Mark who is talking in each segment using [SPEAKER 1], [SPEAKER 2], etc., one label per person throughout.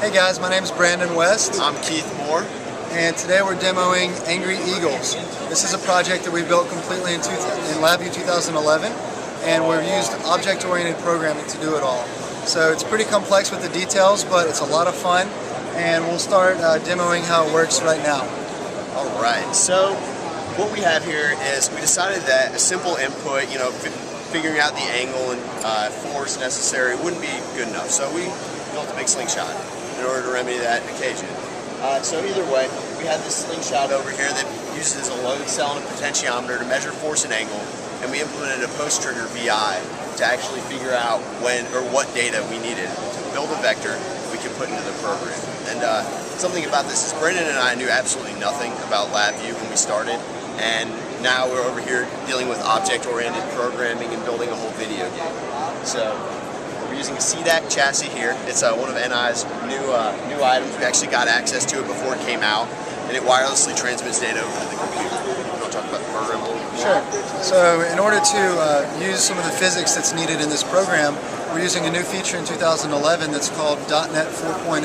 [SPEAKER 1] Hey guys, my name is Brandon West.
[SPEAKER 2] I'm Keith Moore.
[SPEAKER 1] And today we're demoing Angry Eagles. This is a project that we built completely in LabVIEW 2011, and we've used object-oriented programming to do it all. So it's pretty complex with the details, but it's a lot of fun, and we'll start demoing how it works right now.
[SPEAKER 2] Alright, so what we have here is we decided that a simple input, figuring out the angle and force necessary wouldn't be good enough. So we built a big slingshot in order to remedy that occasion. So either way, we have this slingshot over here that uses a load cell and a potentiometer to measure force and angle, and we implemented a post-trigger VI to actually figure out when or what data we needed to build a vector we could put into the program. And something about this is Brendan and I knew absolutely nothing about LabVIEW when we started, and now we're over here dealing with object-oriented programming and building a whole video game. So we're using a CDAC chassis here. It's one of NI's new items. We actually got access to it before it came out, and it wirelessly transmits data over to the computer. You want to talk about the program a little bit?
[SPEAKER 1] Sure. So in order to use some of the physics that's needed in this program, we're using a new feature in 2011 that's called .NET 4.0.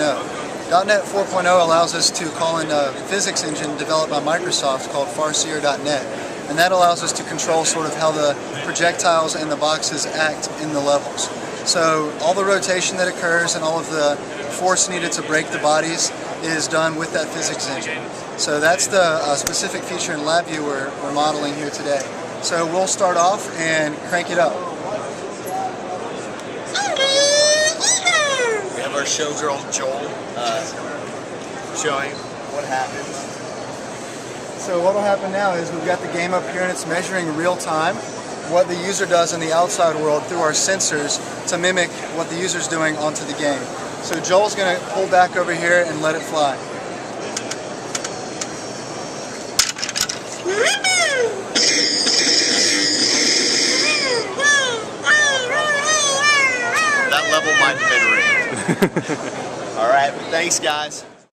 [SPEAKER 1] .NET 4.0 allows us to call in a physics engine developed by Microsoft called Farseer.net, and that allows us to control sort of how the projectiles and the boxes act in the levels. So all the rotation that occurs and all of the force needed to break the bodies is done with that physics engine. So that's the specific feature in LabVIEW we're modeling here today. So we'll start off and crank it up.
[SPEAKER 2] We have our showgirl Joel showing what happens.
[SPEAKER 1] So what will happen now is we've got the game up here and it's measuring real time what the user does in the outside world through our sensors to mimic what the user's doing onto the game. So Joel's going to pull back over here and let it fly.
[SPEAKER 2] That level might have been rigged. Alright, thanks guys.